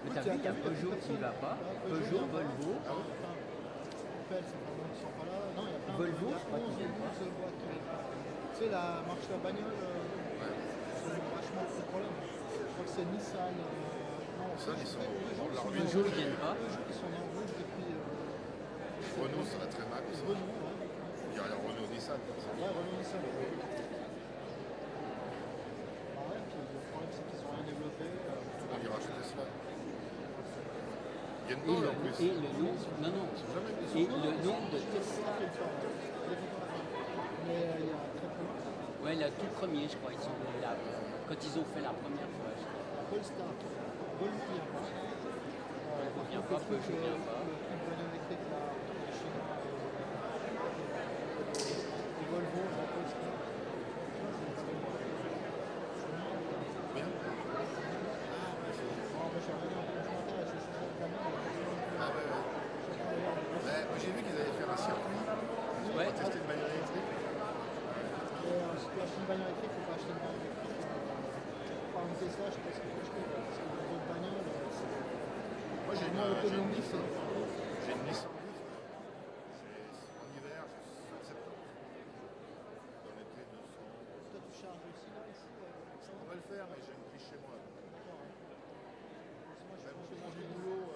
Mais t'as vu, il y a Peugeot qui va pas. Peugeot, Volvo. Ah oui. Opel, c'est vraiment qui sont pas là. Non, il y a plein Volvo, de. je crois qu'ils viennent pas. Tu sais, la marche la bagnole, ça joue vachement de problème. Je crois que c'est Nissan. Non, Ça, ils sont dans leur Peugeot, ils viennent pas. Peugeot, ils sont en rouge depuis. Renault, ça va très mal aussi. Renault, ouais. Il y a Renault Nissan. Ouais, Renault Nissan. Bah ouais, puis le problème, c'est qu'ils ont rien développé. On ira acheter Tesla. Il y a une Et pole le, en plus. et le nom, non, non. Et le nom de Tesla. Mais il y a très peu longtemps. Ouais, le tout premier, je crois, ils sont là. Quand ils ont fait la première fois, je crois. Polestar. Volvo vient pas. Vient pas, Peugeot vient pas. Le truc bagnole électrique là, les Chinois et Volvo, la Polestar. Bien. Non, mais je m'intéresse, c'est ça le camion. Ah ouais, ouais. Moi j'ai vu qu'ils allaient faire un circuit pour Ouais. tester une bagnole électrique. Et si tu achètes une bagnole électrique, il faut pas acheter une bagnole électrique. Par exemple, Tesla, je sais pas ce qu'il faut acheter, parce que les autres bagnoles, Moi j'ai moins autonomie, Nissan. c'est. J'ai une Nissan Leaf. C'est en hiver, c'est en septembre. Dans l'été, 900. Toi, tu charges aussi là, ici Je pourrais le faire, mais j'ai une prise chez moi. D'accord. Moi, je Même pense au que moment du je boulot,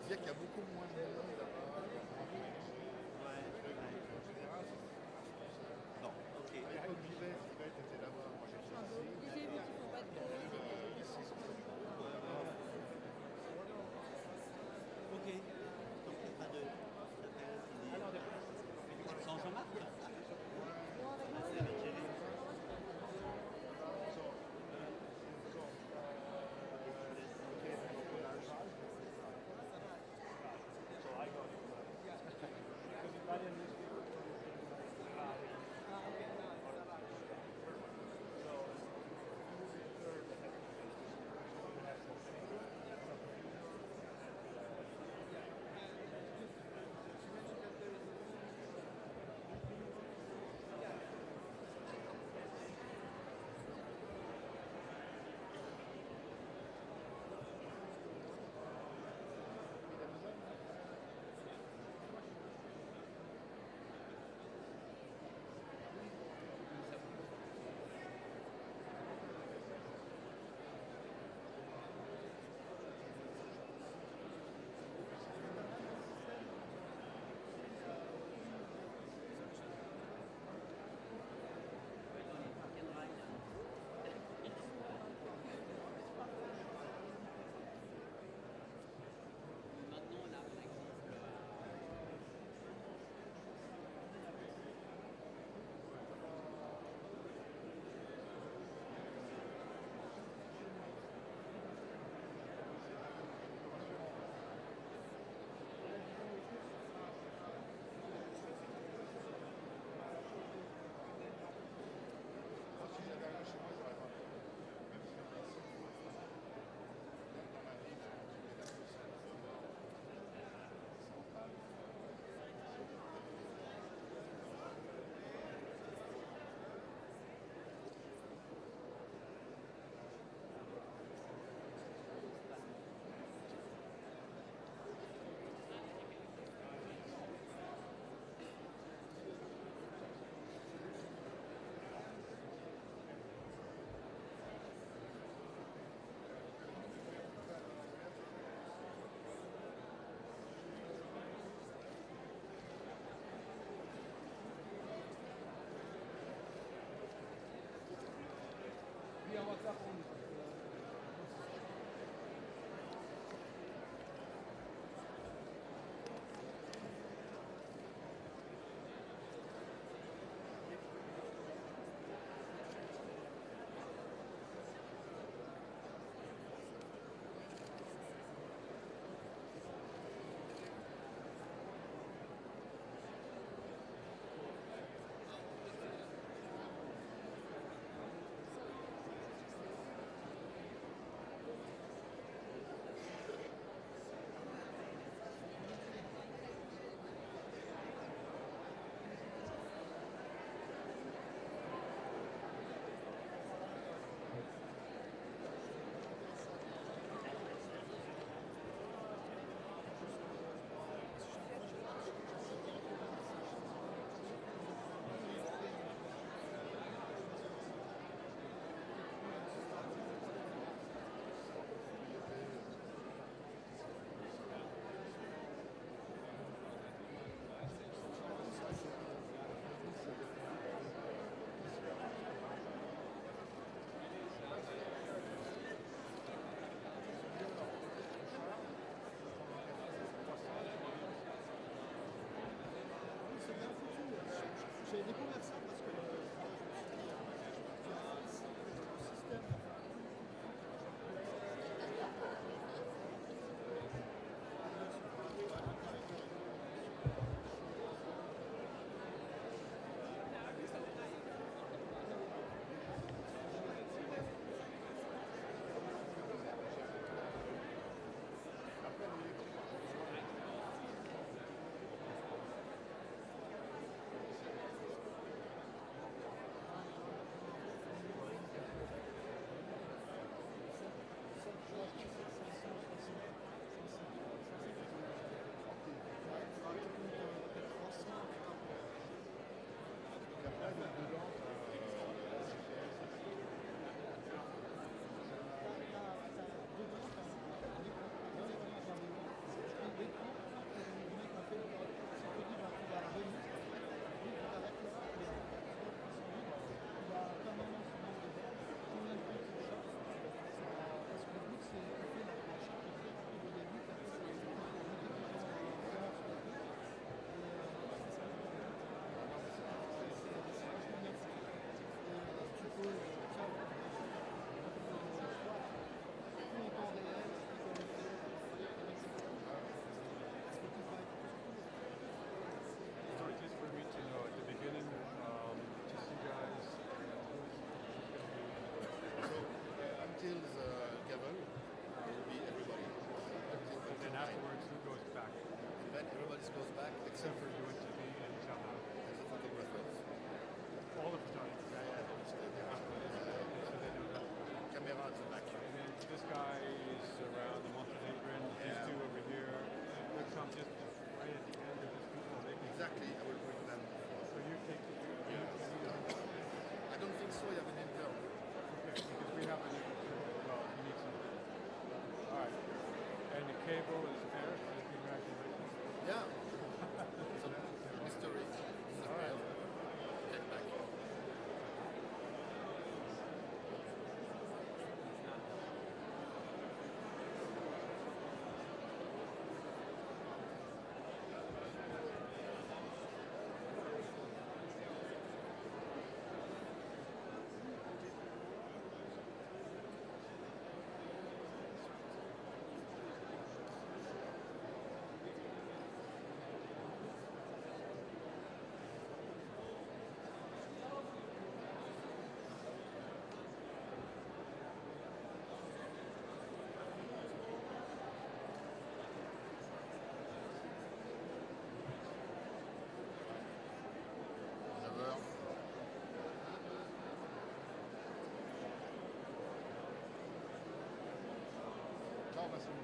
dire qu'il y a beaucoup moins de monde là-bas. Non, ok. À l'époque d'hiver, était là-bas. Moi j'étais ici. J'ai vu qu'ils font pas de conneries. Ici, c'est Ok. Donc il n'y a pas de. Sans Jean-Marc. C'est avec Michele. exactly. I will bring them. So you take it. Yes. I don't think so. I have an intern. Okay, because we have an intern. Well, we need some. All right. And the cable is there. So congratulations. Yeah. Some mystery. All right. Get back. Ciao Massimo.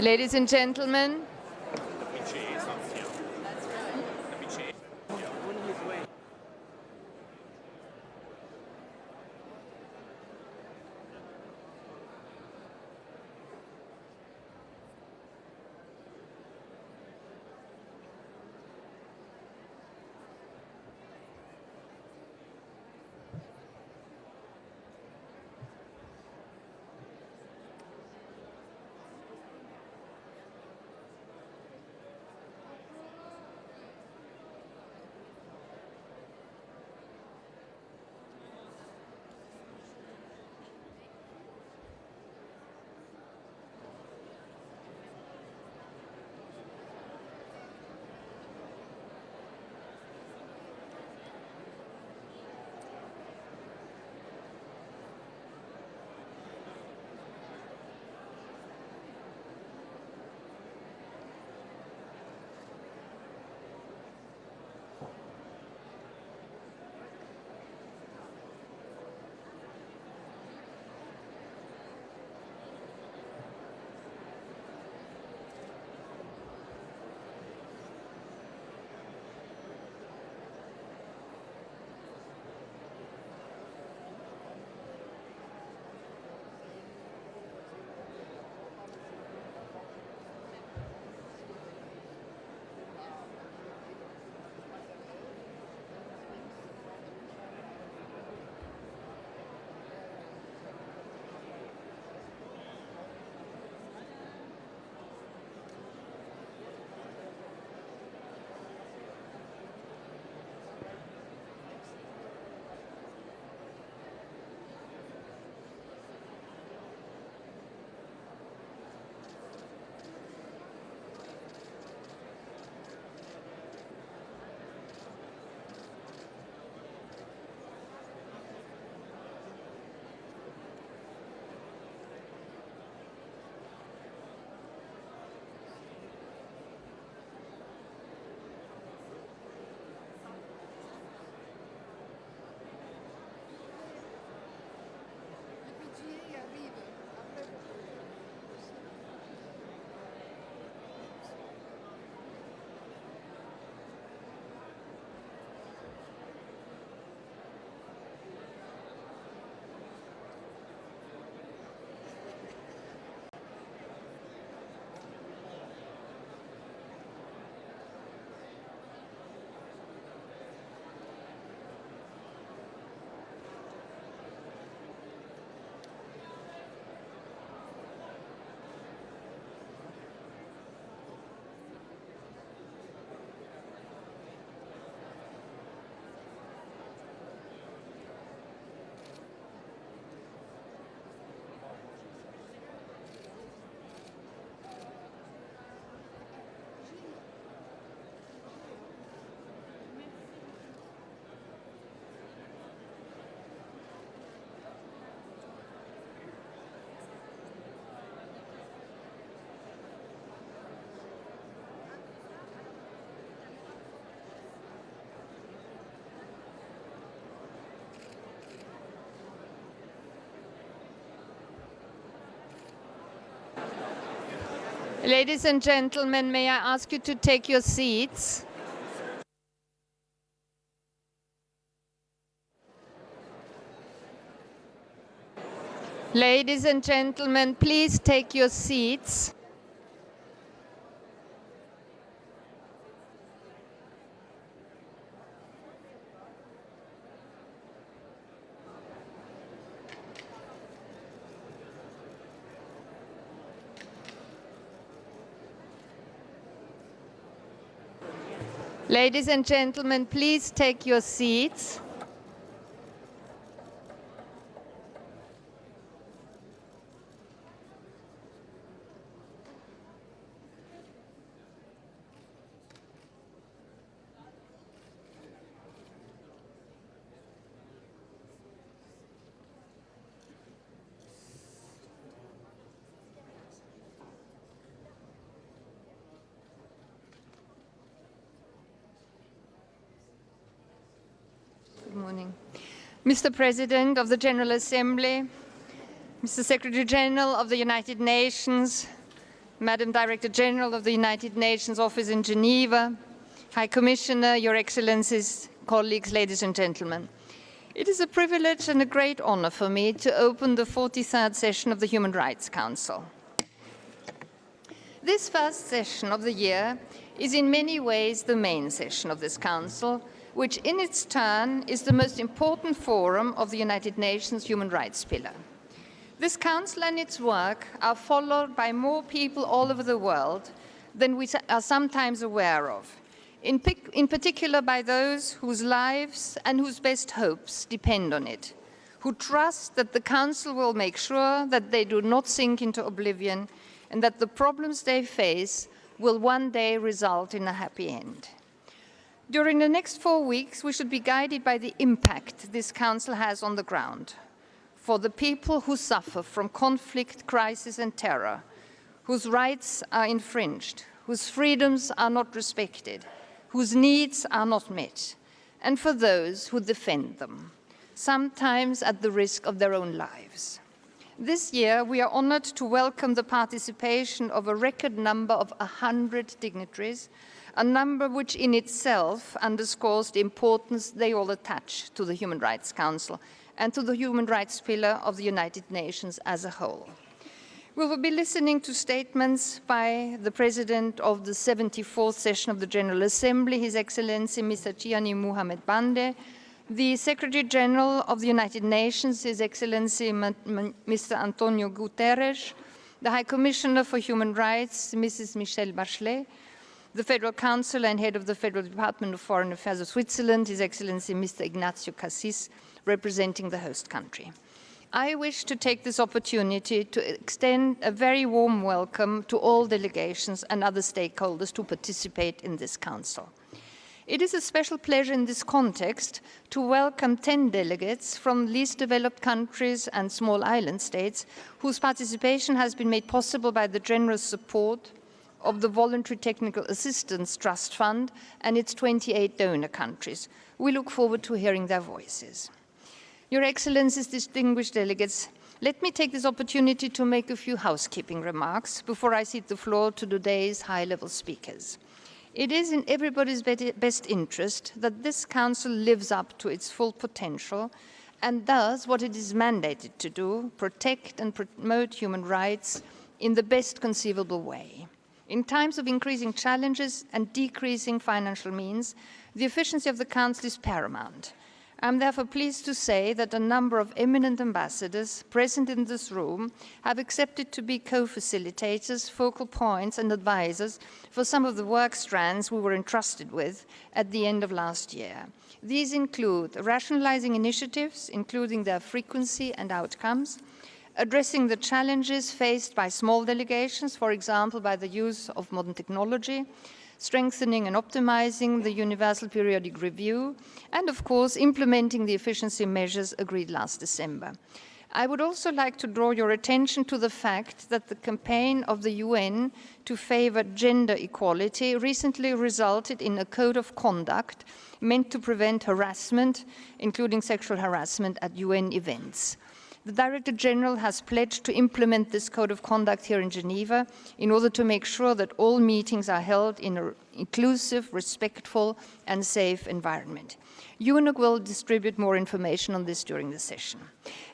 Ladies and gentlemen, Ladies and gentlemen, may I ask you to take your seats? Ladies and gentlemen, please take your seats. Ladies and gentlemen, please take your seats. Good morning. Mr. President of the General Assembly, Mr. Secretary General of the United Nations, Madam Director General of the United Nations Office in Geneva, High Commissioner, Your Excellencies, colleagues, ladies and gentlemen. It is a privilege and a great honor for me to open the 43rd session of the Human Rights Council. This first session of the year is in many ways the main session of this Council, which in its turn is the most important forum of the United Nations Human Rights Pillar. This Council and its work are followed by more people all over the world than we are sometimes aware of, in particular by those whose lives and whose best hopes depend on it, who trust that the Council will make sure that they do not sink into oblivion and that the problems they face will one day result in a happy end. During the next 4 weeks, we should be guided by the impact this Council has on the ground for the people who suffer from conflict, crisis, and terror, whose rights are infringed, whose freedoms are not respected, whose needs are not met, and for those who defend them, sometimes at the risk of their own lives. This year, we are honored to welcome the participation of a record number of 100 dignitaries, a number which in itself underscores the importance they all attach to the Human Rights Council and to the human rights pillar of the United Nations as a whole. We will be listening to statements by the President of the 74th session of the General Assembly, His Excellency Mr. Tijani Muhammad-Bande, the Secretary General of the United Nations, His Excellency Mr. Antonio Guterres, the High Commissioner for Human Rights, Mrs. Michele Bachelet, the Federal Council and Head of the Federal Department of Foreign Affairs of Switzerland, His Excellency Mr. Ignacio Cassis, representing the host country. I wish to take this opportunity to extend a very warm welcome to all delegations and other stakeholders to participate in this Council. It is a special pleasure in this context to welcome 10 delegates from least developed countries and small island states whose participation has been made possible by the generous support of the Voluntary Technical Assistance Trust Fund and its 28 donor countries. We look forward to hearing their voices. Your Excellencies, distinguished delegates, let me take this opportunity to make a few housekeeping remarks before I cede the floor to today's high-level speakers. It is in everybody's best interest that this Council lives up to its full potential and does what it is mandated to do, protect and promote human rights in the best conceivable way. In times of increasing challenges and decreasing financial means, the efficiency of the Council is paramount. I am therefore pleased to say that a number of eminent ambassadors present in this room have accepted to be co-facilitators, focal points and advisors for some of the work strands we were entrusted with at the end of last year. These include rationalizing initiatives, including their frequency and outcomes, addressing the challenges faced by small delegations, for example, by the use of modern technology, strengthening and optimizing the Universal Periodic Review, and of course, implementing the efficiency measures agreed last December. I would also like to draw your attention to the fact that the campaign of the UN to favor gender equality recently resulted in a code of conduct meant to prevent harassment, including sexual harassment at UN events. The Director General has pledged to implement this code of conduct here in Geneva in order to make sure that all meetings are held in an inclusive, respectful, and safe environment. UNOC will distribute more information on this during the session.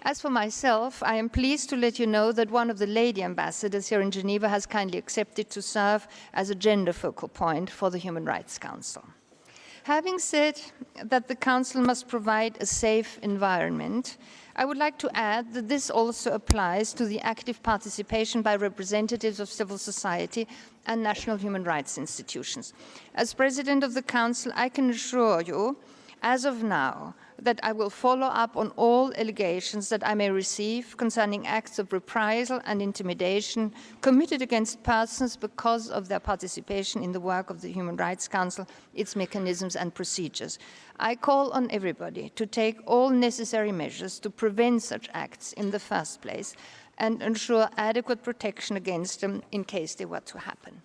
As for myself, I am pleased to let you know that one of the lady ambassadors here in Geneva has kindly accepted to serve as a gender focal point for the Human Rights Council. Having said that the Council must provide a safe environment, I would like to add that this also applies to the active participation by representatives of civil society and national human rights institutions. As President of the Council, I can assure you, as of now, that I will follow up on all allegations that I may receive concerning acts of reprisal and intimidation committed against persons because of their participation in the work of the Human Rights Council, its mechanisms and procedures. I call on everybody to take all necessary measures to prevent such acts in the first place and ensure adequate protection against them in case they were to happen.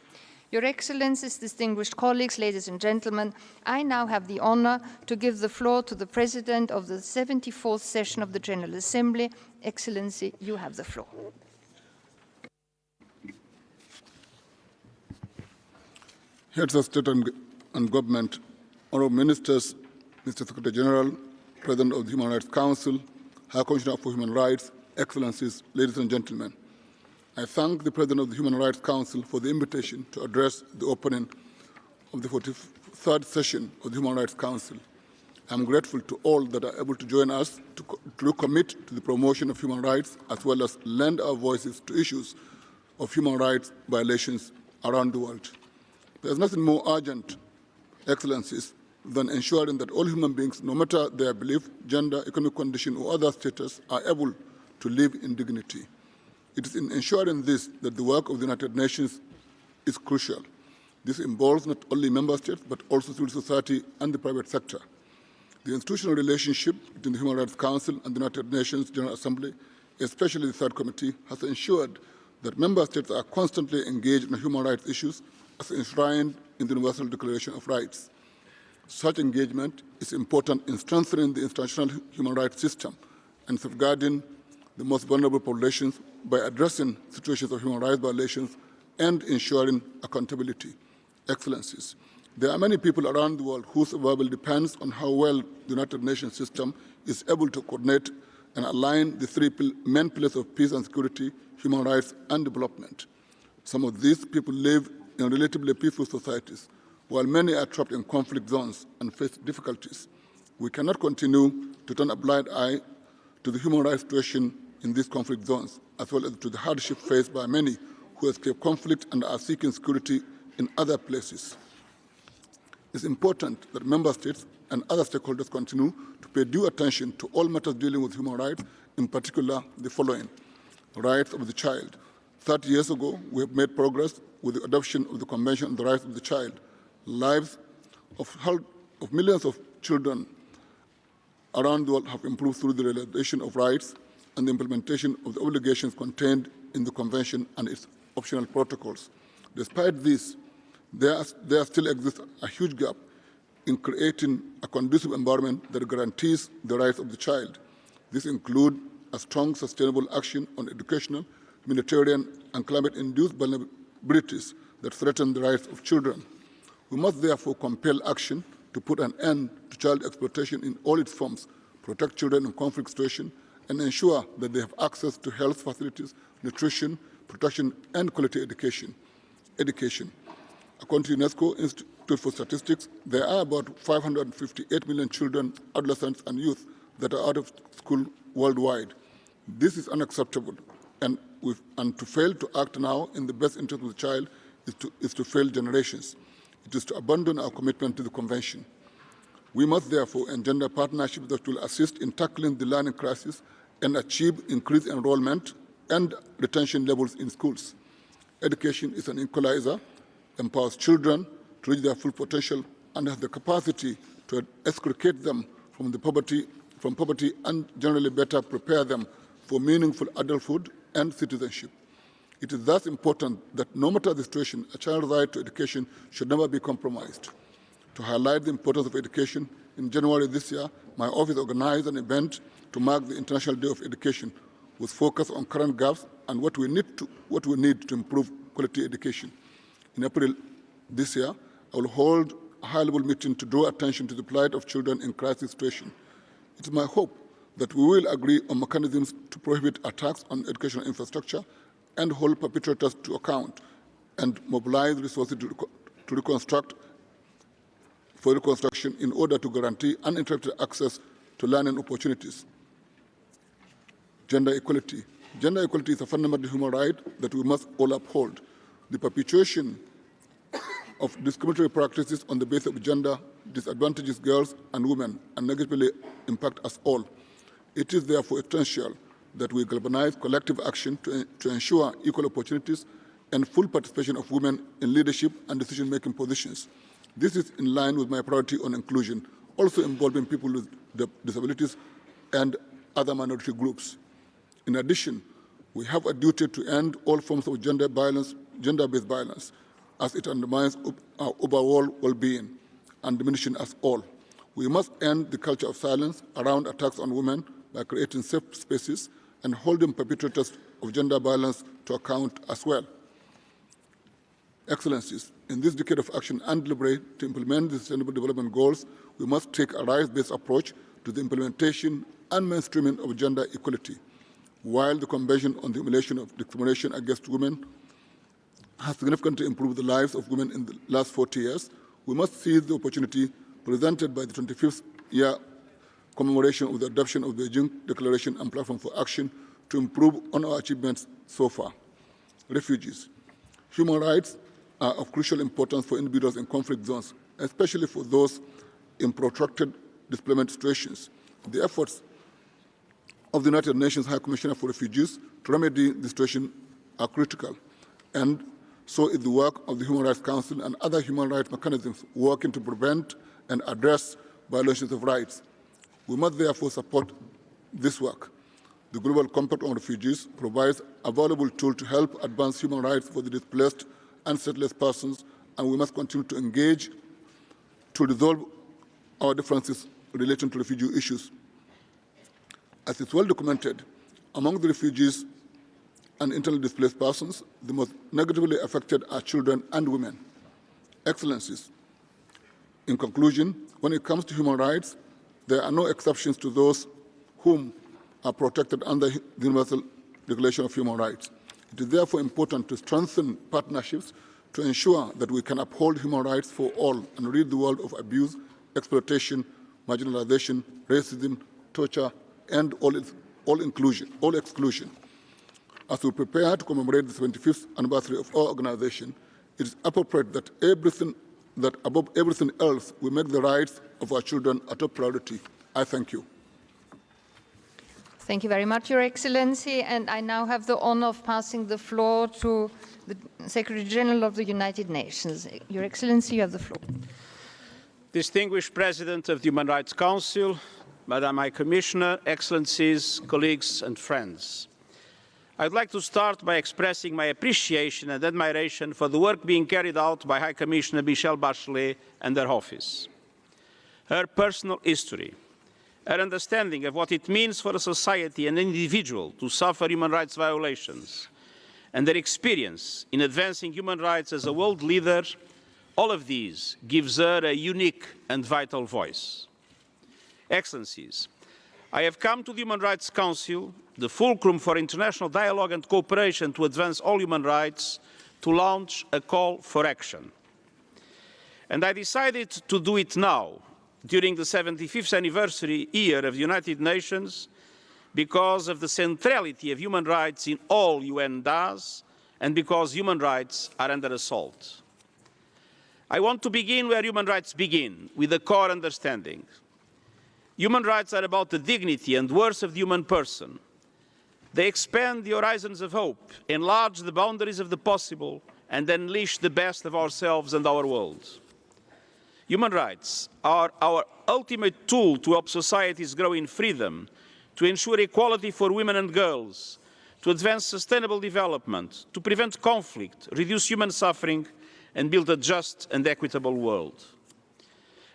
Your Excellencies, distinguished colleagues, ladies and gentlemen, I now have the honor to give the floor to the President of the 74th session of the General Assembly. Excellency, you have the floor. Heads of State and Government, Honourable Ministers, Mr. Secretary General, President of the Human Rights Council, High Commissioner for Human Rights, Excellencies, ladies and gentlemen. I thank the President of the Human Rights Council for the invitation to address the opening of the 43rd session of the Human Rights Council. I am grateful to all that are able to join us to commit to the promotion of human rights as well as lend our voices to issues of human rights violations around the world. There is nothing more urgent, Excellencies, than ensuring that all human beings, no matter their belief, gender, economic condition, or other status, are able to live in dignity. It is in ensuring this that the work of the United Nations is crucial. This involves not only member states, but also civil society and the private sector. The institutional relationship between the Human Rights Council and the United Nations General Assembly, especially the Third Committee, has ensured that member states are constantly engaged in human rights issues as enshrined in the Universal Declaration of Rights. Such engagement is important in strengthening the international human rights system and safeguarding the most vulnerable populations by addressing situations of human rights violations and ensuring accountability. Excellencies, there are many people around the world whose survival depends on how well the United Nations system is able to coordinate and align the three main pillars of peace and security, human rights, and development. Some of these people live in relatively peaceful societies, while many are trapped in conflict zones and face difficulties. We cannot continue to turn a blind eye to the human rights situation in these conflict zones, as well as to the hardship faced by many who escape conflict and are seeking security in other places. It's important that member states and other stakeholders continue to pay due attention to all matters dealing with human rights, in particular the following: rights of the child. 30 years ago, we have made progress with the adoption of the Convention on the Rights of the Child. Lives of millions of children around the world have improved through the realization of rights and the implementation of the obligations contained in the Convention and its optional protocols. Despite this, there still exists a huge gap in creating a conducive environment that guarantees the rights of the child. This includes a strong, sustainable action on educational, humanitarian, and climate-induced vulnerabilities that threaten the rights of children. We must therefore compel action to put an end to child exploitation in all its forms, protect children in conflict situations, and ensure that they have access to health facilities, nutrition, protection, and quality education. According to UNESCO Institute for Statistics, there are about 558 million children, adolescents, and youth that are out of school worldwide. This is unacceptable, and to fail to act now in the best interest of the child is to fail generations. It is to abandon our commitment to the Convention. We must therefore engender partnerships that will assist in tackling the learning crisis and achieve increased enrollment and retention levels in schools. Education is an equalizer, empowers children to reach their full potential, and has the capacity to extricate them from poverty, and generally better prepare them for meaningful adulthood and citizenship. It is thus important that no matter the situation, a child's right to education should never be compromised. To highlight the importance of education, in January this year, my office organized an event to mark the International Day of Education, with focus on current gaps and what we need to improve quality education. In April this year, I will hold a high-level meeting to draw attention to the plight of children in crisis situations. It is my hope that we will agree on mechanisms to prohibit attacks on educational infrastructure and hold perpetrators to account and mobilize resources to reconstruction in order to guarantee uninterrupted access to learning opportunities. Gender equality. Gender equality is a fundamental human right that we must all uphold. The perpetuation of discriminatory practices on the basis of gender disadvantages girls and women and negatively impact us all. It is therefore essential that we galvanize collective action to ensure equal opportunities and full participation of women in leadership and decision-making positions. This is in line with my priority on inclusion, also involving people with disabilities and other minority groups. In addition, we have a duty to end all forms of gender-based violence, as it undermines our overall well-being and diminishing us all. We must end the culture of silence around attacks on women by creating safe spaces and holding perpetrators of gender violence to account as well. Excellencies, in this decade of action and deliberate to implement the Sustainable Development Goals, we must take a rights-based approach to the implementation and mainstreaming of gender equality. While the Convention on the Elimination of Discrimination Against Women has significantly improved the lives of women in the last 40 years, we must seize the opportunity presented by the 25th year commemoration of the adoption of the Beijing Declaration and Platform for Action to improve on our achievements so far. Refugees. Human rights are of crucial importance for individuals in conflict zones, especially for those in protracted displacement situations. The efforts of the United Nations High Commissioner for Refugees to remedy the situation are critical, and so is the work of the Human Rights Council and other human rights mechanisms working to prevent and address violations of rights. We must therefore support this work. The Global Compact on Refugees provides a valuable tool to help advance human rights for the displaced and stateless persons, and we must continue to engage to resolve our differences relating to refugee issues. As is well documented, among the refugees and internally displaced persons, the most negatively affected are children and women. Excellencies, in conclusion, when it comes to human rights, there are no exceptions to those whom are protected under the Universal Declaration of Human Rights. It is therefore important to strengthen partnerships to ensure that we can uphold human rights for all and rid the world of abuse, exploitation, marginalization, racism, torture, and all exclusion. As we prepare to commemorate the 75th anniversary of our organization, it is appropriate that above everything else, we make the rights of our children a top priority. I thank you. Thank you very much, Your Excellency. And I now have the honor of passing the floor to the Secretary General of the United Nations. Your Excellency, you have the floor. Distinguished President of the Human Rights Council, Madam High Commissioner, Excellencies, colleagues and friends. I'd like to start by expressing my appreciation and admiration for the work being carried out by High Commissioner Michele Bachelet and her office. Her personal history, her understanding of what it means for a society and an individual to suffer human rights violations, and their experience in advancing human rights as a world leader, all of these gives her a unique and vital voice. Excellencies, I have come to the Human Rights Council, the fulcrum for international dialogue and cooperation to advance all human rights, to launch a call for action. And I decided to do it now, during the 75th anniversary year of the United Nations, because of the centrality of human rights in all UN does, and because human rights are under assault. I want to begin where human rights begin, with a core understanding. Human rights are about the dignity and worth of the human person. They expand the horizons of hope, enlarge the boundaries of the possible, and unleash the best of ourselves and our world. Human rights are our ultimate tool to help societies grow in freedom, to ensure equality for women and girls, to advance sustainable development, to prevent conflict, reduce human suffering, and build a just and equitable world.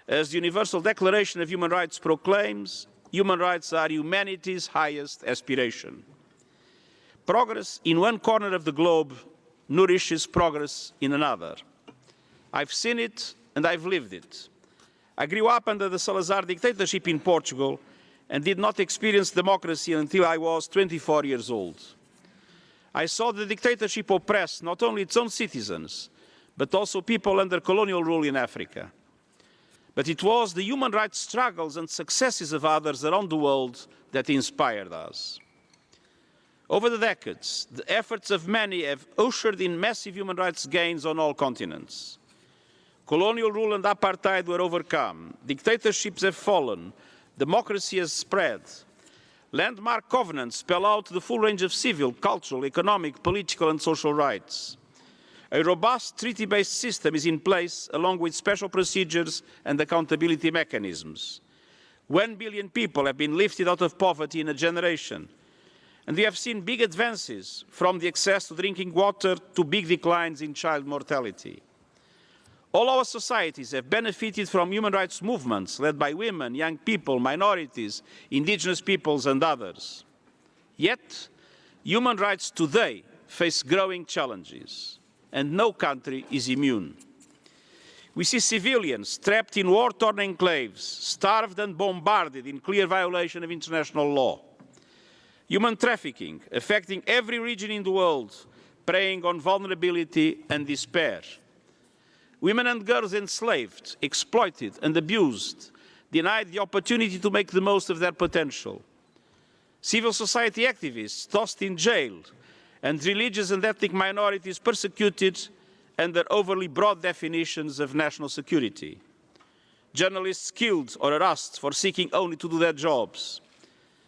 As the Universal Declaration of Human Rights proclaims, human rights are humanity's highest aspiration. Progress in one corner of the globe nourishes progress in another. I've seen it and I've lived it. I grew up under the Salazar dictatorship in Portugal and did not experience democracy until I was 24 years old. I saw the dictatorship oppress not only its own citizens, but also people under colonial rule in Africa. But it was the human rights struggles and successes of others around the world that inspired us. Over the decades, the efforts of many have ushered in massive human rights gains on all continents. Colonial rule and apartheid were overcome, dictatorships have fallen, democracy has spread. Landmark covenants spell out the full range of civil, cultural, economic, political and social rights. A robust treaty-based system is in place along with special procedures and accountability mechanisms. 1 billion people have been lifted out of poverty in a generation. And we have seen big advances from the access to drinking water to big declines in child mortality. All our societies have benefited from human rights movements led by women, young people, minorities, indigenous peoples and others. Yet, human rights today face growing challenges, and no country is immune. We see civilians trapped in war-torn enclaves, starved and bombarded in clear violation of international law. Human trafficking affecting every region in the world, preying on vulnerability and despair. Women and girls enslaved, exploited and abused, denied the opportunity to make the most of their potential. Civil society activists tossed in jail, and religious and ethnic minorities persecuted under overly broad definitions of national security. Journalists killed or harassed for seeking only to do their jobs.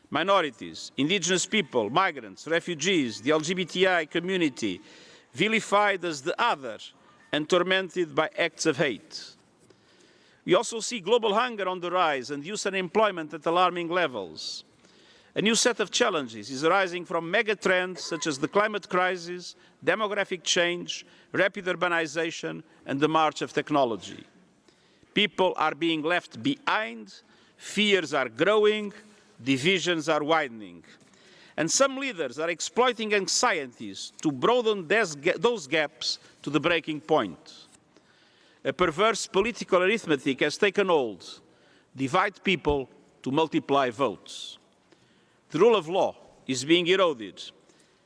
Minorities, indigenous people, migrants, refugees, the LGBTI community, vilified as the other and tormented by acts of hate. We also see global hunger on the rise and youth unemployment at alarming levels. A new set of challenges is arising from megatrends such as the climate crisis, demographic change, rapid urbanization, and the march of technology. People are being left behind, fears are growing, divisions are widening. And some leaders are exploiting anxieties to broaden those gaps to the breaking point. A perverse political arithmetic has taken hold: divide people to multiply votes. The rule of law is being eroded,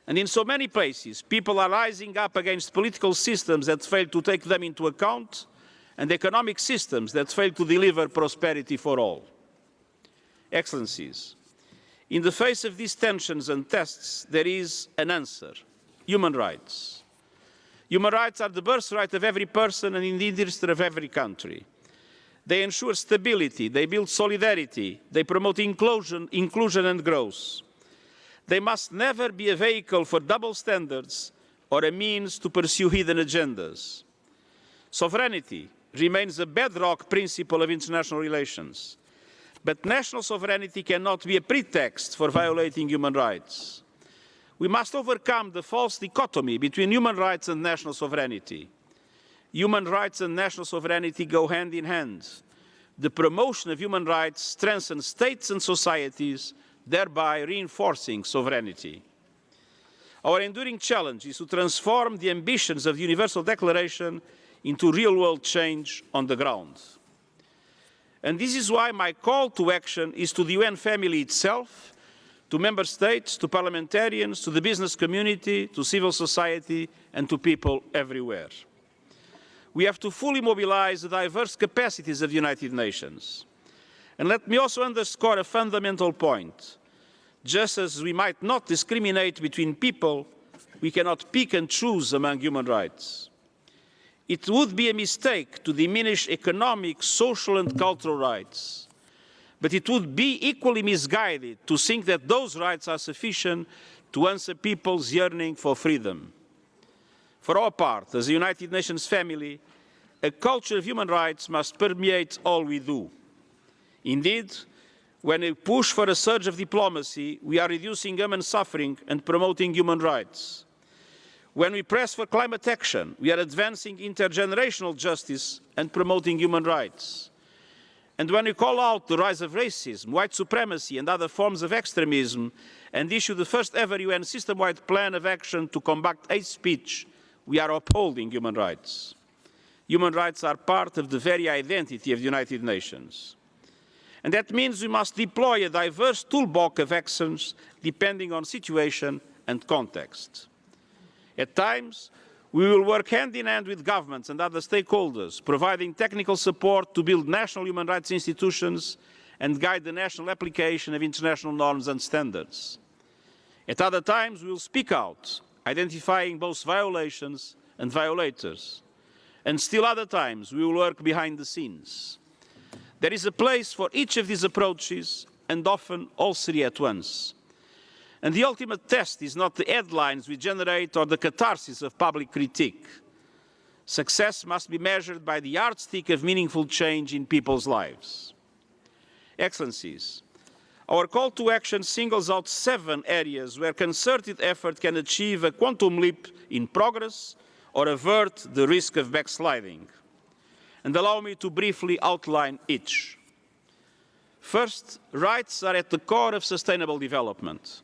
and in so many places, people are rising up against political systems that fail to take them into account and economic systems that fail to deliver prosperity for all. Excellencies, in the face of these tensions and tests, there is an answer: human rights. Human rights are the birthright of every person and in the interest of every country. They ensure stability, they build solidarity, they promote inclusion and growth. They must never be a vehicle for double standards or a means to pursue hidden agendas. Sovereignty remains a bedrock principle of international relations. But national sovereignty cannot be a pretext for violating human rights. We must overcome the false dichotomy between human rights and national sovereignty. Human rights and national sovereignty go hand in hand. The promotion of human rights strengthens states and societies, thereby reinforcing sovereignty. Our enduring challenge is to transform the ambitions of the Universal Declaration into real-world change on the ground. And this is why my call to action is to the UN family itself, to member states, to parliamentarians, to the business community, to civil society, and to people everywhere. We have to fully mobilize the diverse capacities of the United Nations. And let me also underscore a fundamental point. Just as we might not discriminate between people, we cannot pick and choose among human rights. It would be a mistake to diminish economic, social and cultural rights. But it would be equally misguided to think that those rights are sufficient to answer people's yearning for freedom. For our part, as a United Nations family, a culture of human rights must permeate all we do. Indeed, when we push for a surge of diplomacy, we are reducing human suffering and promoting human rights. When we press for climate action, we are advancing intergenerational justice and promoting human rights. And when we call out the rise of racism, white supremacy and other forms of extremism and issue the first ever UN system-wide plan of action to combat hate speech, we are upholding human rights. Human rights are part of the very identity of the United Nations. And that means we must deploy a diverse toolbox of actions depending on situation and context. At times, we will work hand in hand with governments and other stakeholders, providing technical support to build national human rights institutions and guide the national application of international norms and standards. At other times, we will speak out, identifying both violations and violators. And still other times, we will work behind the scenes. There is a place for each of these approaches, and often all three at once. And the ultimate test is not the headlines we generate or the catharsis of public critique. Success must be measured by the yardstick of meaningful change in people's lives. Excellencies, our call to action singles out 7 areas where concerted effort can achieve a quantum leap in progress or avert the risk of backsliding. And allow me to briefly outline each. First, rights are at the core of sustainable development.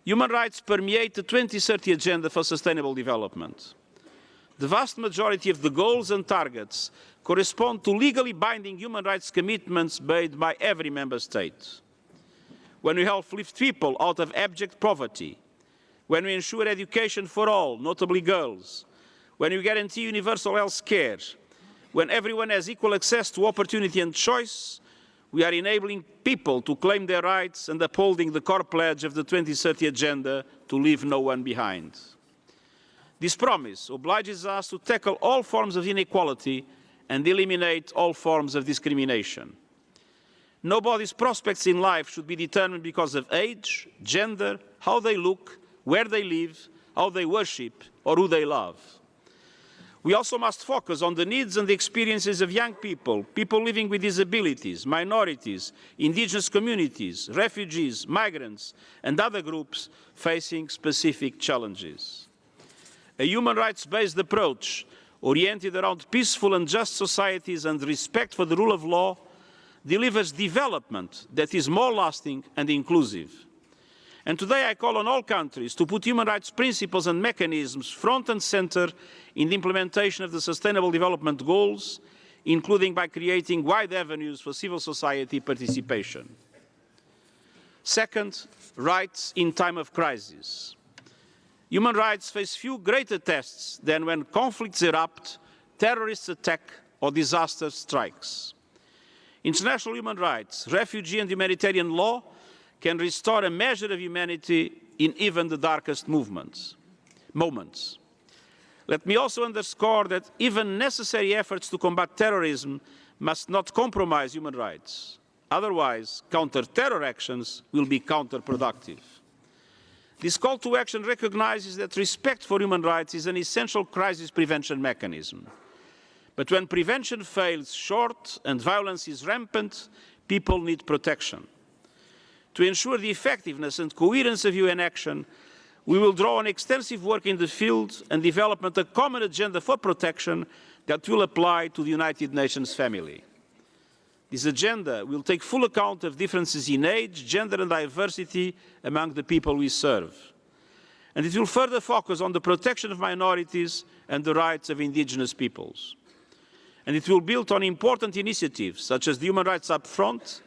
Human rights permeate the 2030 Agenda for Sustainable Development. The vast majority of the goals and targets correspond to legally binding human rights commitments made by every member state. When we help lift people out of abject poverty, when we ensure education for all, notably girls, when we guarantee universal health care, when everyone has equal access to opportunity and choice, we are enabling people to claim their rights and upholding the core pledge of the 2030 Agenda to leave no one behind. This promise obliges us to tackle all forms of inequality and eliminate all forms of discrimination. Nobody's prospects in life should be determined because of age, gender, how they look, where they live, how they worship, or who they love. We also must focus on the needs and the experiences of young people, people living with disabilities, minorities, indigenous communities, refugees, migrants, and other groups facing specific challenges. A human rights-based approach oriented around peaceful and just societies and respect for the rule of law delivers development that is more lasting and inclusive. And today I call on all countries to put human rights principles and mechanisms front and centre in the implementation of the Sustainable Development Goals, including by creating wide avenues for civil society participation. Second, rights in time of crisis. Human rights face few greater tests than when conflicts erupt, terrorists attack, or disaster strikes. International human rights, refugee and humanitarian law can restore a measure of humanity in even the darkest moments. Let me also underscore that even necessary efforts to combat terrorism must not compromise human rights. Otherwise, counter-terror actions will be counterproductive. This call to action recognizes that respect for human rights is an essential crisis prevention mechanism. But when prevention fails short and violence is rampant, people need protection. To ensure the effectiveness and coherence of UN action, we will draw on extensive work in the field and development a common agenda for protection that will apply to the United Nations family. This agenda will take full account of differences in age, gender and diversity among the people we serve. And it will further focus on the protection of minorities and the rights of indigenous peoples. And it will build on important initiatives such as the Human Rights Upfront,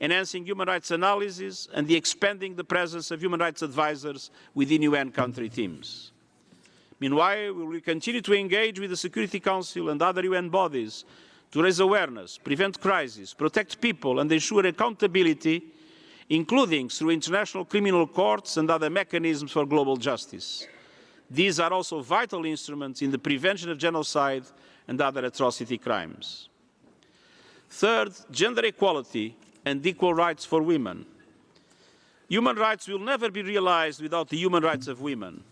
enhancing human rights analysis and expanding the presence of human rights advisors within UN country teams. Meanwhile, we will continue to engage with the Security Council and other UN bodies to raise awareness, prevent crises, protect people and ensure accountability, including through international criminal courts and other mechanisms for global justice. These are also vital instruments in the prevention of genocide and other atrocity crimes. Third, gender equality and equal rights for women. Human rights will never be realized without the human rights of women.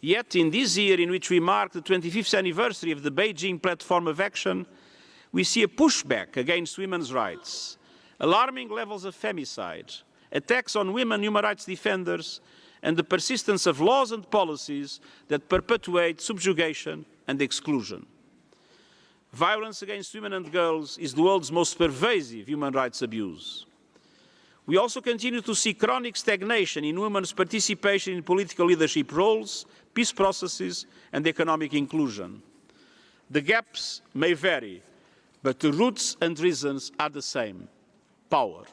Yet, in this year in which we mark the 25th anniversary of the Beijing Platform of Action, we see a pushback against women's rights, alarming levels of femicide, attacks on women human rights defenders, and the persistence of laws and policies that perpetuate subjugation and exclusion. Violence against women and girls is the world's most pervasive human rights abuse. We also continue to see chronic stagnation in women's participation in political leadership roles, peace processes and economic inclusion. The gaps may vary, but the roots and reasons are the same: power.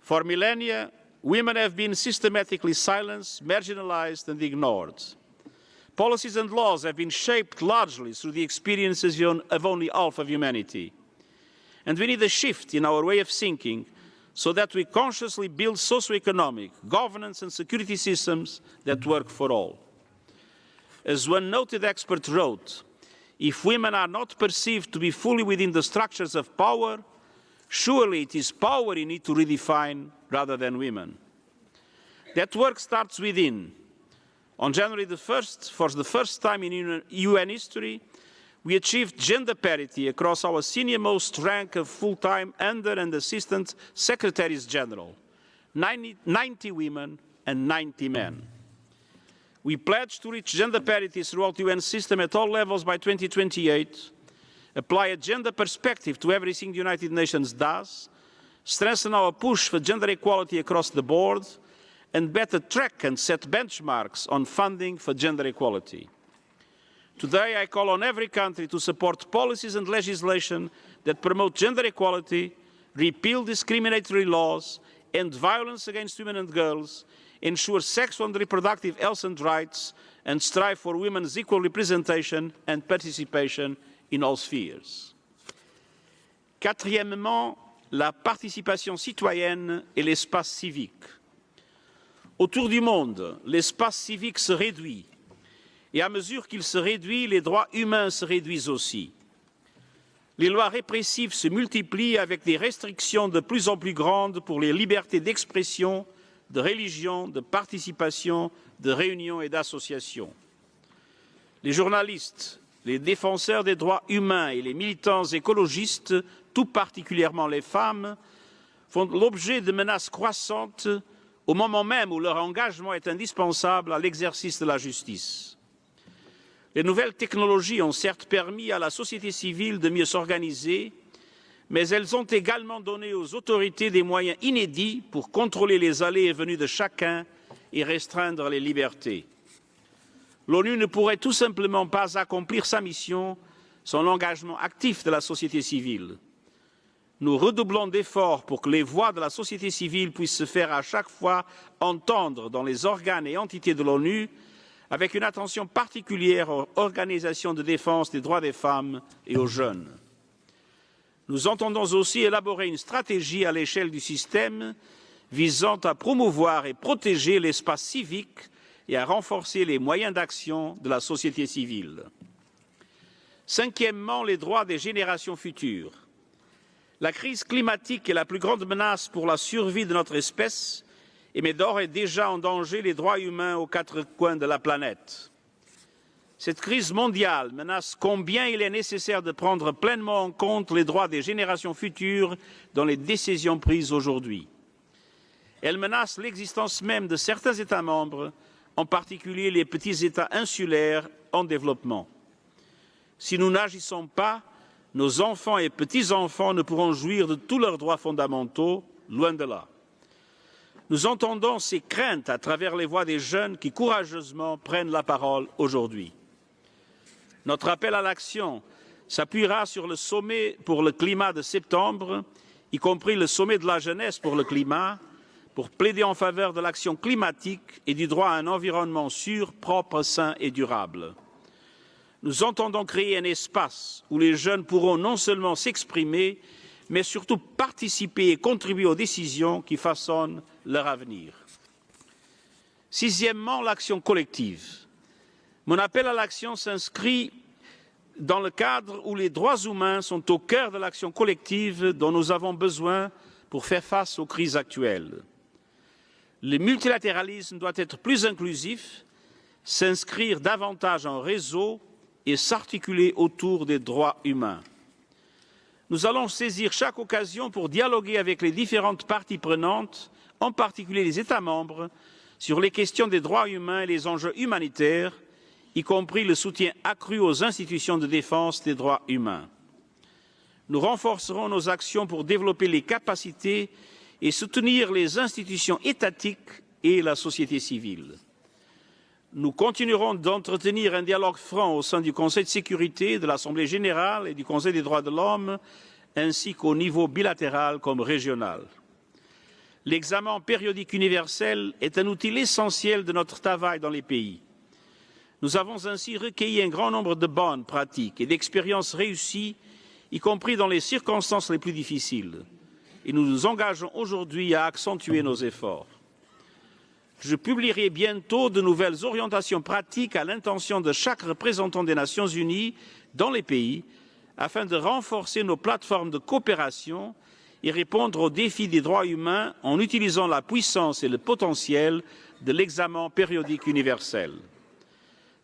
For millennia, women have been systematically silenced, marginalized and ignored. Policies and laws have been shaped largely through the experiences of only half of humanity. And we need a shift in our way of thinking so that we consciously build socio-economic, governance and security systems that work for all. As one noted expert wrote, if women are not perceived to be fully within the structures of power, surely it is power we need to redefine rather than women. That work starts within. On January the 1st, for the first time in UN history, we achieved gender parity across our senior-most rank of full-time under and assistant secretaries general, 90 women and 90 men. We pledged to reach gender parity throughout the UN system at all levels by 2028, apply a gender perspective to everything the United Nations does, strengthen our push for gender equality across the board, and better track and set benchmarks on funding for gender equality. Today, I call on every country to support policies and legislation that promote gender equality, repeal discriminatory laws, end violence against women and girls, ensure sexual and reproductive health and rights, and strive for women's equal representation and participation in all spheres. Quatrièmement, la participation citoyenne et l'espace civique. Autour du monde, l'espace civique se réduit, et à mesure qu'il se réduit, les droits humains se réduisent aussi. Les lois répressives se multiplient avec des restrictions de plus en plus grandes pour les libertés d'expression, de religion, de participation, de réunion et d'association. Les journalistes, les défenseurs des droits humains et les militants écologistes, tout particulièrement les femmes, font l'objet de menaces croissantes au moment même où leur engagement est indispensable à l'exercice de la justice. Les nouvelles technologies ont certes permis à la société civile de mieux s'organiser, mais elles ont également donné aux autorités des moyens inédits pour contrôler les allées et venues de chacun et restreindre les libertés. L'ONU ne pourrait tout simplement pas accomplir sa mission sans l'engagement actif de la société civile. Nous redoublons d'efforts pour que les voix de la société civile puissent se faire à chaque fois entendre dans les organes et entités de l'ONU, avec une attention particulière aux organisations de défense des droits des femmes et aux jeunes. Nous entendons aussi élaborer une stratégie à l'échelle du système visant à promouvoir et protéger l'espace civique et à renforcer les moyens d'action de la société civile. Cinquièmement, les droits des générations futures. La crise climatique est la plus grande menace pour la survie de notre espèce et met d'ores et déjà en danger les droits humains aux quatre coins de la planète. Cette crise mondiale menace combien il est nécessaire de prendre pleinement en compte les droits des générations futures dans les décisions prises aujourd'hui. Elle menace l'existence même de certains États membres, en particulier les petits États insulaires en développement. Si nous n'agissons pas, nos enfants et petits-enfants ne pourront jouir de tous leurs droits fondamentaux, loin de là. Nous entendons ces craintes à travers les voix des jeunes qui courageusement prennent la parole aujourd'hui. Notre appel à l'action s'appuiera sur le sommet pour le climat de septembre, y compris le sommet de la jeunesse pour le climat, pour plaider en faveur de l'action climatique et du droit à un environnement sûr, propre, sain et durable. Nous entendons créer un espace où les jeunes pourront non seulement s'exprimer, mais surtout participer et contribuer aux décisions qui façonnent leur avenir. Sixièmement, l'action collective. Mon appel à l'action s'inscrit dans le cadre où les droits humains sont au cœur de l'action collective dont nous avons besoin pour faire face aux crises actuelles. Le multilatéralisme doit être plus inclusif, s'inscrire davantage en réseau et s'articuler autour des droits humains. Nous allons saisir chaque occasion pour dialoguer avec les différentes parties prenantes, en particulier les États membres, sur les questions des droits humains et les enjeux humanitaires, y compris le soutien accru aux institutions de défense des droits humains. Nous renforcerons nos actions pour développer les capacités et soutenir les institutions étatiques et la société civile. Nous continuerons d'entretenir un dialogue franc au sein du Conseil de sécurité, de l'Assemblée générale et du Conseil des droits de l'homme, ainsi qu'au niveau bilatéral comme régional. L'examen périodique universel est un outil essentiel de notre travail dans les pays. Nous avons ainsi recueilli un grand nombre de bonnes pratiques et d'expériences réussies, y compris dans les circonstances les plus difficiles. Et nous nous engageons aujourd'hui à accentuer nos efforts. Je publierai bientôt de nouvelles orientations pratiques à l'intention de chaque représentant des Nations unies dans les pays, afin de renforcer nos plateformes de coopération et répondre aux défis des droits humains en utilisant la puissance et le potentiel de l'examen périodique universel.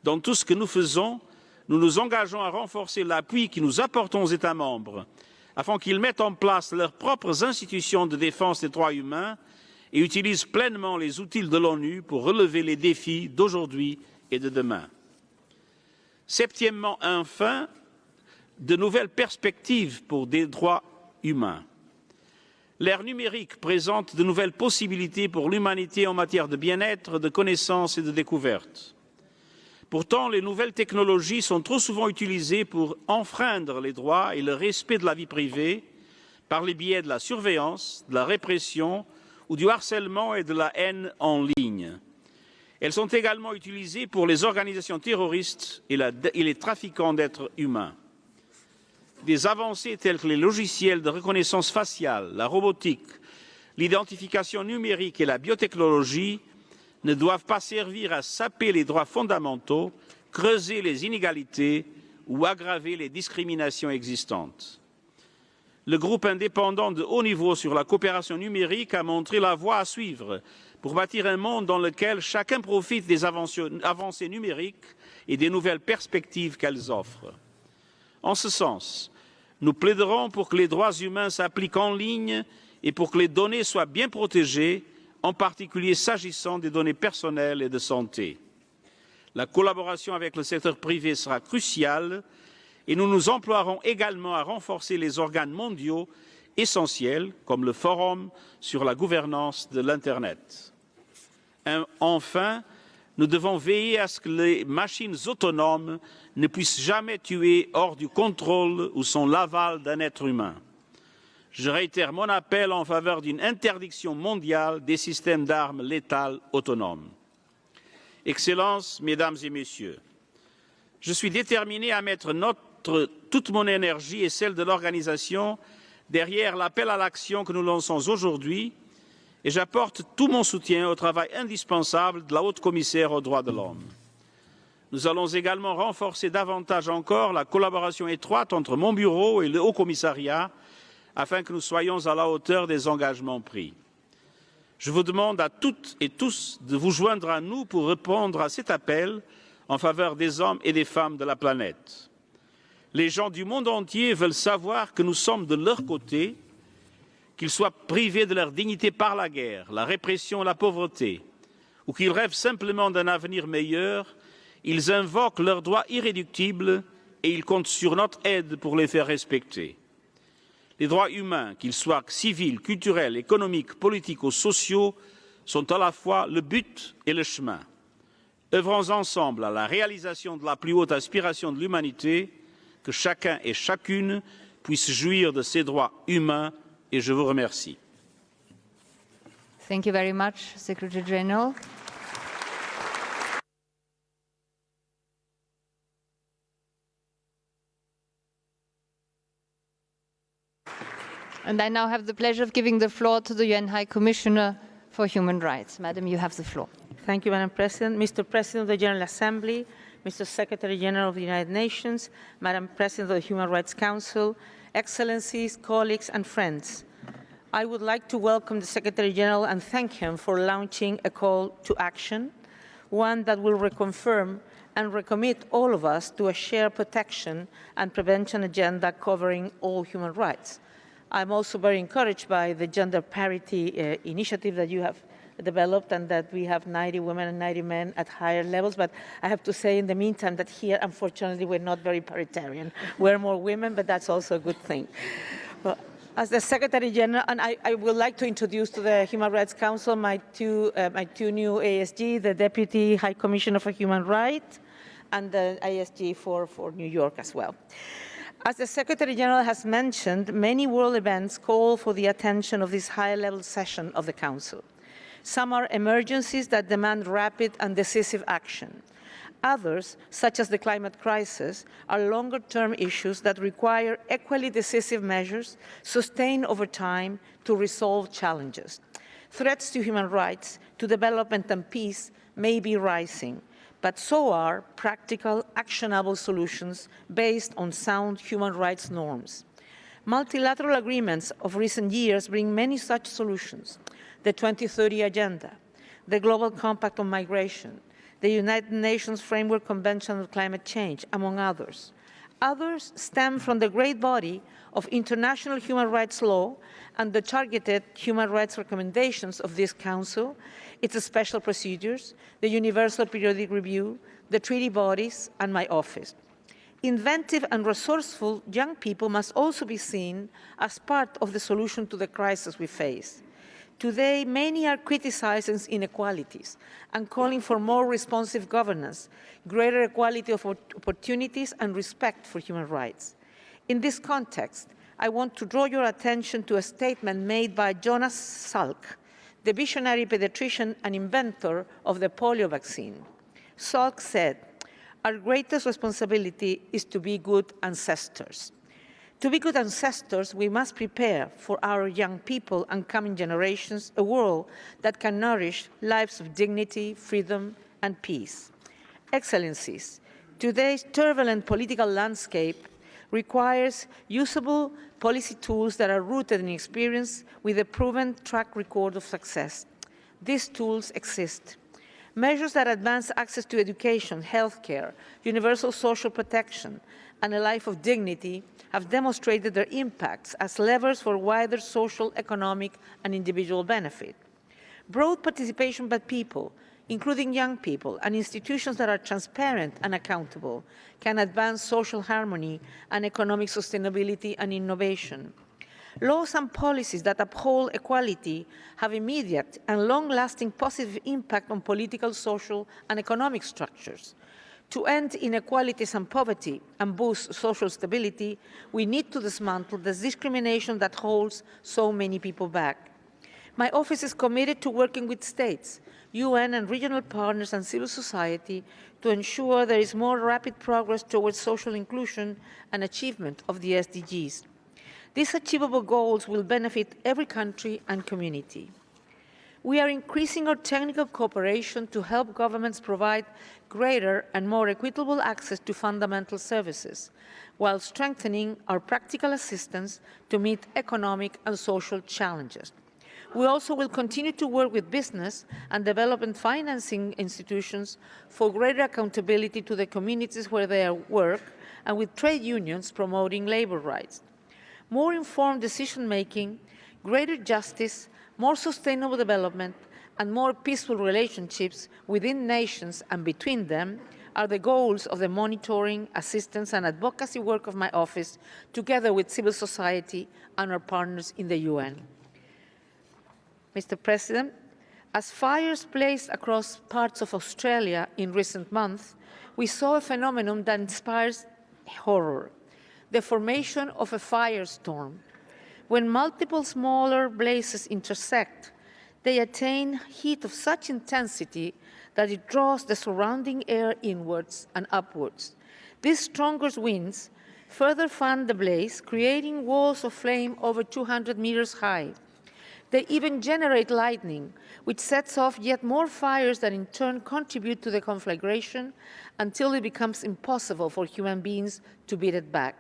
Dans tout ce que nous faisons, nous nous engageons à renforcer l'appui que nous apportons aux États membres, afin qu'ils mettent en place leurs propres institutions de défense des droits humains et utilisent pleinement les outils de l'ONU pour relever les défis d'aujourd'hui et de demain. Septièmement, enfin, de nouvelles perspectives pour des droits humains. L'ère numérique présente de nouvelles possibilités pour l'humanité en matière de bien-être, de connaissances et de découvertes. Pourtant, les nouvelles technologies sont trop souvent utilisées pour enfreindre les droits et le respect de la vie privée par les biais de la surveillance, de la répression ou du harcèlement et de la haine en ligne. Elles sont également utilisées pour les organisations terroristes et les trafiquants d'êtres humains. Des avancées telles que les logiciels de reconnaissance faciale, la robotique, l'identification numérique et la biotechnologie ne doivent pas servir à saper les droits fondamentaux, creuser les inégalités ou aggraver les discriminations existantes. Le groupe indépendant de haut niveau sur la coopération numérique a montré la voie à suivre pour bâtir un monde dans lequel chacun profite des avancées numériques et des nouvelles perspectives qu'elles offrent. En ce sens, nous plaiderons pour que les droits humains s'appliquent en ligne et pour que les données soient bien protégées, en particulier s'agissant des données personnelles et de santé. La collaboration avec le secteur privé sera cruciale et nous nous emploierons également à renforcer les organes mondiaux essentiels, comme le Forum sur la gouvernance de l'Internet. Enfin, nous devons veiller à ce que les machines autonomes ne puissent jamais tuer hors du contrôle ou sans l'aval d'un être humain. Je réitère mon appel en faveur d'une interdiction mondiale des systèmes d'armes létales autonomes. Excellences, Mesdames et Messieurs, je suis déterminé à mettre toute mon énergie et celle de l'organisation derrière l'appel à l'action que nous lançons aujourd'hui et j'apporte tout mon soutien au travail indispensable de la haute commissaire aux droits de l'homme. Nous allons également renforcer davantage encore la collaboration étroite entre mon bureau et le Haut Commissariat afin que nous soyons à la hauteur des engagements pris. Je vous demande à toutes et tous de vous joindre à nous pour répondre à cet appel en faveur des hommes et des femmes de la planète. Les gens du monde entier veulent savoir que nous sommes de leur côté, qu'ils soient privés de leur dignité par la guerre, la répression, la pauvreté, ou qu'ils rêvent simplement d'un avenir meilleur. Ils invoquent leurs droits irréductibles et ils comptent sur notre aide pour les faire respecter. Les droits humains, qu'ils soient civils, culturels, économiques, politiques ou sociaux, sont à la fois le but et le chemin. Œuvrons ensemble à la réalisation de la plus haute aspiration de l'humanité, que chacun et chacune puisse jouir de ses droits humains, et je vous remercie. Thank you very much, Secretary General. And I now have the pleasure of giving the floor to the UN High Commissioner for Human Rights. Madam, you have the floor. Thank you, Madam President. Mr. President of the General Assembly, Mr. Secretary General of the United Nations, Madam President of the Human Rights Council, Excellencies, colleagues, and friends. I would like to welcome the Secretary General and thank him for launching a call to action, one that will reconfirm and recommit all of us to a shared protection and prevention agenda covering all human rights. I'm also very encouraged by the gender parity initiative that you have developed and that we have 90 women and 90 men at higher levels. But I have to say in the meantime that here, unfortunately, we're not very paritarian. We're more women, but that's also a good thing. Well, as the Secretary General, and I would like to introduce to the Human Rights Council my two new ASG, the Deputy High Commissioner for Human Rights and the ASG for New York as well. As the Secretary General has mentioned, many world events call for the attention of this high-level session of the Council. Some are emergencies that demand rapid and decisive action. Others, such as the climate crisis, are longer-term issues that require equally decisive measures sustained over time to resolve challenges. Threats to human rights, to development and peace may be rising, but so are practical, actionable solutions based on sound human rights norms. Multilateral agreements of recent years bring many such solutions: the 2030 Agenda, the Global Compact on Migration, the United Nations Framework Convention on Climate Change, among others. Others stem from the great body of international human rights law and the targeted human rights recommendations of this Council, its special procedures, the Universal Periodic Review, the treaty bodies, and my office. Inventive and resourceful young people must also be seen as part of the solution to the crisis we face. Today, many are criticizing inequalities and calling for more responsive governance, greater equality of opportunities, and respect for human rights. In this context, I want to draw your attention to a statement made by Jonas Salk, the visionary pediatrician and inventor of the polio vaccine. Salk said, "Our greatest responsibility is to be good ancestors." To be good ancestors, we must prepare for our young people and coming generations a world that can nourish lives of dignity, freedom, and peace. Excellencies, today's turbulent political landscape requires usable policy tools that are rooted in experience with a proven track record of success. These tools exist. Measures that advance access to education, healthcare, universal social protection, and a life of dignity have demonstrated their impacts as levers for wider social, economic, and individual benefit. Broad participation by people, including young people, and institutions that are transparent and accountable, can advance social harmony and economic sustainability and innovation. Laws and policies that uphold equality have immediate and long-lasting positive impact on political, social, and economic structures. To end inequalities and poverty and boost social stability, we need to dismantle the discrimination that holds so many people back. My office is committed to working with states, UN and regional partners and civil society to ensure there is more rapid progress towards social inclusion and achievement of the SDGs. These achievable goals will benefit every country and community. We are increasing our technical cooperation to help governments provide greater and more equitable access to fundamental services, while strengthening our practical assistance to meet economic and social challenges. We also will continue to work with business and development financing institutions for greater accountability to the communities where they work, and with trade unions promoting labor rights. More informed decision-making, greater justice, more sustainable development, and more peaceful relationships within nations and between them are the goals of the monitoring, assistance, and advocacy work of my office, together with civil society and our partners in the UN. Mr. President, as fires blazed across parts of Australia in recent months, we saw a phenomenon that inspires horror: the formation of a firestorm. When multiple smaller blazes intersect, they attain heat of such intensity that it draws the surrounding air inwards and upwards. These stronger winds further fan the blaze, creating walls of flame over 200 meters high. They even generate lightning, which sets off yet more fires that in turn contribute to the conflagration until it becomes impossible for human beings to beat it back.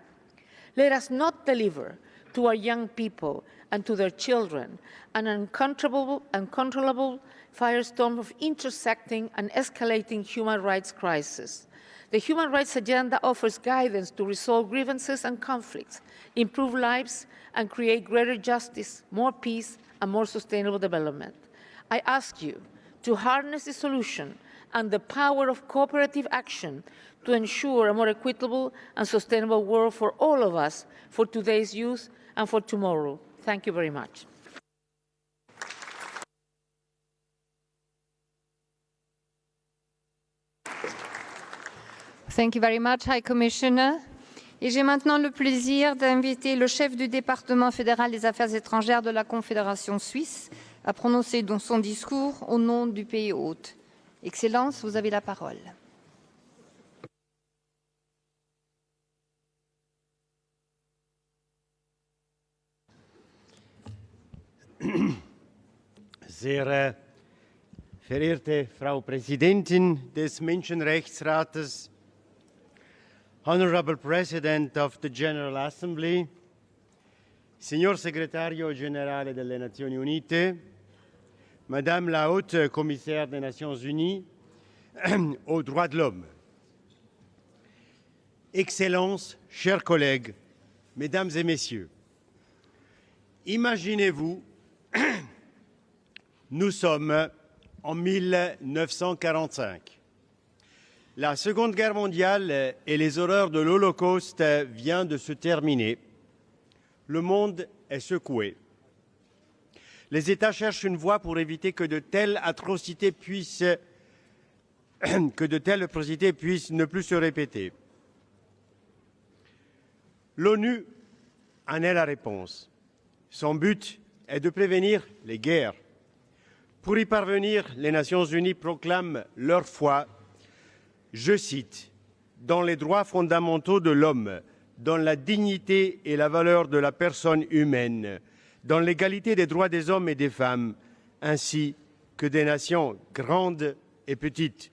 Let us not deliver to our young people and to their children an uncontrollable firestorm of intersecting and escalating human rights crises. The Human Rights Agenda offers guidance to resolve grievances and conflicts, improve lives, and create greater justice, more peace, and more sustainable development. I ask you to harness the solution and the power of cooperative action to ensure a more equitable and sustainable world for all of us, for today's youth and for tomorrow. Thank you very much. Thank you very much, High Commissioner. Et j'ai maintenant le plaisir d'inviter le chef du département fédéral des affaires étrangères de la Confédération suisse à prononcer son discours au nom du pays hôte. Excellence, vous avez la parole. Sehr verehrte Frau Präsidentin des Menschenrechtsrates, Honorable President of the General Assembly, Signor Segretario Generale delle Nazioni Unite, Madame la Haute Commissaire des Nations Unies aux droits de l'homme, Excellences, chers collègues, Mesdames et Messieurs, imaginez-vous, nous sommes en 1945. La Seconde Guerre mondiale et les horreurs de l'Holocauste viennent de se terminer. Le monde est secoué. Les États cherchent une voie pour éviter que de telles atrocités puissent ne plus se répéter. L'ONU en est la réponse. Son but est de prévenir les guerres. Pour y parvenir, les Nations unies proclament leur foi, je cite, « dans les droits fondamentaux de l'homme, dans la dignité et la valeur de la personne humaine, dans l'égalité des droits des hommes et des femmes, ainsi que des nations grandes et petites. »